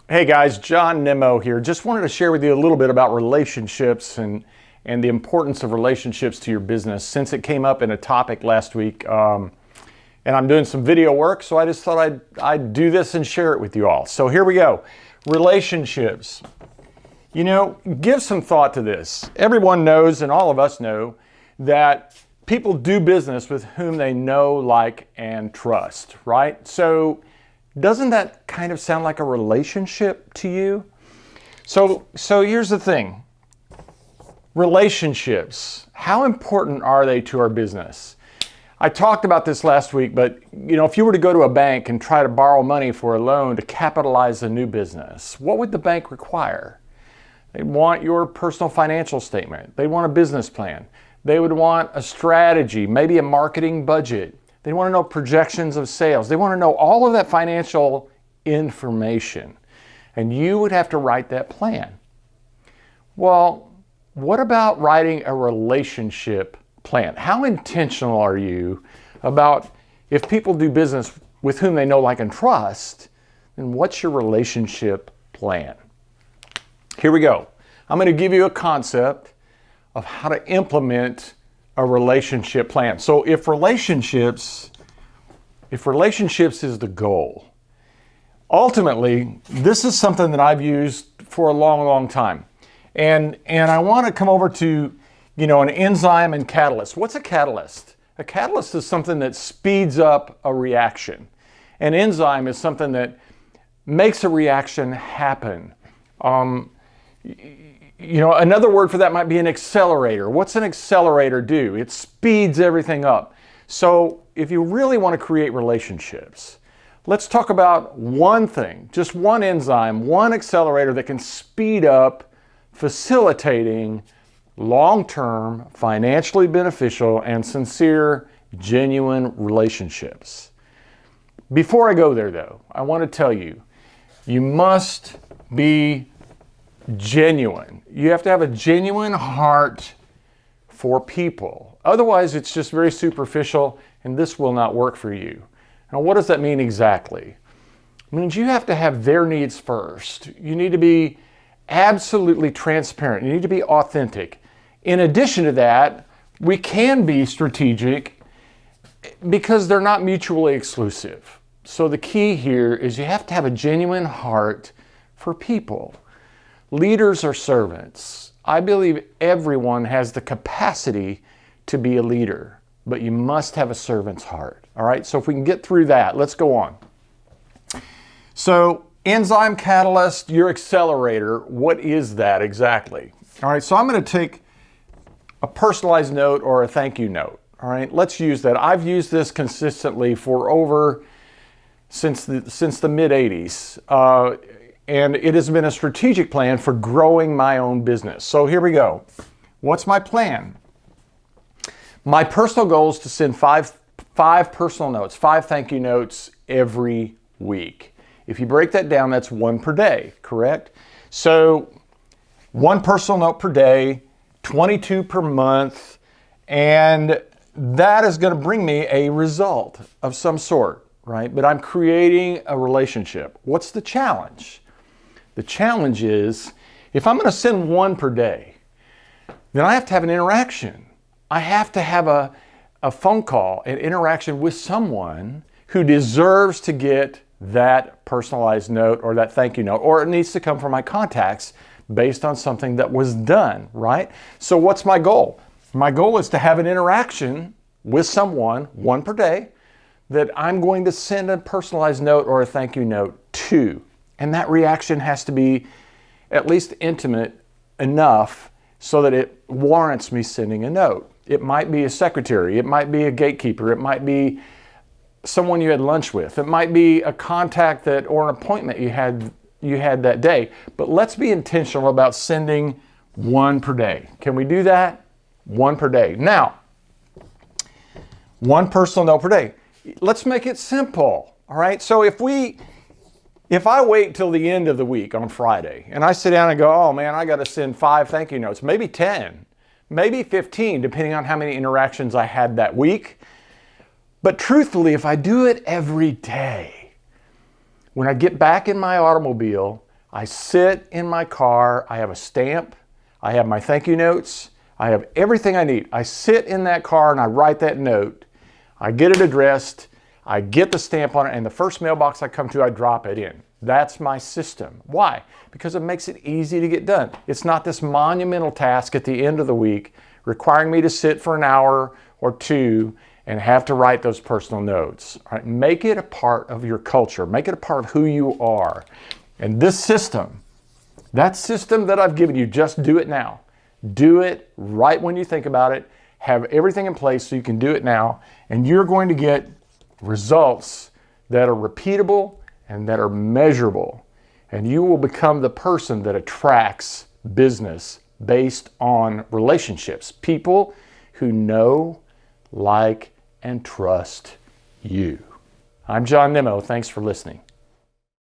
Hey guys, John Nimmo here. Just wanted to share with you a little bit about relationships and the importance of relationships to your business since it came up in a topic last week. And I'm doing some video work, so I just thought I'd do this and share it with you all. So here we go. Relationships. You know, give some thought to this. Everyone knows, and all of us know, that people do business with whom they know, like, and trust, right? So doesn't that kind of sound like a relationship to you? So here's the thing. Relationships, how important are they to our business? I talked about this last week, but if you were to go to a bank and try to borrow money for a loan to capitalize a new business, what would the bank require? They'd want your personal financial statement. They'd want a business plan. They would want a strategy, maybe a marketing budget. They want to know projections of sales. They want to know all of that financial information. And you would have to write that plan. Well, what about writing a relationship plan? How intentional are you about if people do business with whom they know, like, and trust, then what's your relationship plan? Here we go. I'm going to give you a concept of how to implement a relationship plan. So if relationships is the goal, ultimately, this is something that I've used for a long, long time. And I want to come over to, an enzyme and catalyst. What's a catalyst? A catalyst is something that speeds up a reaction. An enzyme is something that makes a reaction happen. Another word for that might be an accelerator. What's an accelerator do? It speeds everything up. So if you really want to create relationships, let's talk about one thing, just one enzyme, one accelerator that can speed up facilitating long-term, financially beneficial, and sincere, genuine relationships. Before I go there, though, I want to tell you, you must be genuine. You have to have a genuine heart for people. Otherwise, it's just very superficial, and this will not work for you. Now, what does that mean exactly? It means you have to have their needs first. You need to be absolutely transparent. You need to be authentic. In addition to that, we can be strategic because they're not mutually exclusive. So the key here is you have to have a genuine heart for people. Leaders are servants. I believe everyone has the capacity to be a leader, but you must have a servant's heart. All right, so if we can get through that, let's go on. So enzyme catalyst, your accelerator, what is that exactly? All right, so I'm going to take a personalized note or a thank you note. All right, let's use that. I've used this consistently for since the mid-80s. And it has been a strategic plan for growing my own business. So here we go. What's my plan? My personal goal is to send five personal notes, 5 thank you notes every week. If you break that down, that's 1 per day, correct? So 1 personal note per day, 22 per month, and that is going to bring me a result of some sort, right? But I'm creating a relationship. What's the challenge? The challenge is, if I'm going to send 1 per day, then I have to have an interaction. I have to have a phone call, an interaction with someone who deserves to get that personalized note or that thank you note, or it needs to come from my contacts based on something that was done, right? So what's my goal? My goal is to have an interaction with someone, 1 per day, that I'm going to send a personalized note or a thank you note to. And that reaction has to be at least intimate enough so that it warrants me sending a note. It might be a secretary, it might be a gatekeeper, it might be someone you had lunch with, it might be a contact or an appointment you had that day. But let's be intentional about sending 1 per day. Can we do that? 1 per day. Now, 1 personal note per day. Let's make it simple. All right. So if I wait till the end of the week on Friday and I sit down and go, oh man, I got to send 5 thank you notes, maybe 10, maybe 15, depending on how many interactions I had that week. But truthfully, if I do it every day, when I get back in my automobile, I sit in my car, I have a stamp, I have my thank you notes, I have everything I need. I sit in that car and I write that note, I get it addressed, I get the stamp on it, and the first mailbox I come to, I drop it in. That's my system. Why? Because it makes it easy to get done. It's not this monumental task at the end of the week requiring me to sit for an hour or two and have to write those personal notes. All right? Make it a part of your culture. Make it a part of who you are. And this system, that system that I've given you, just do it now. Do it right when you think about it. Have everything in place so you can do it now. And you're going to get results that are repeatable and that are measurable. And you will become the person that attracts business based on relationships. People who know, like, and trust you. I'm John Nimmo. Thanks for listening.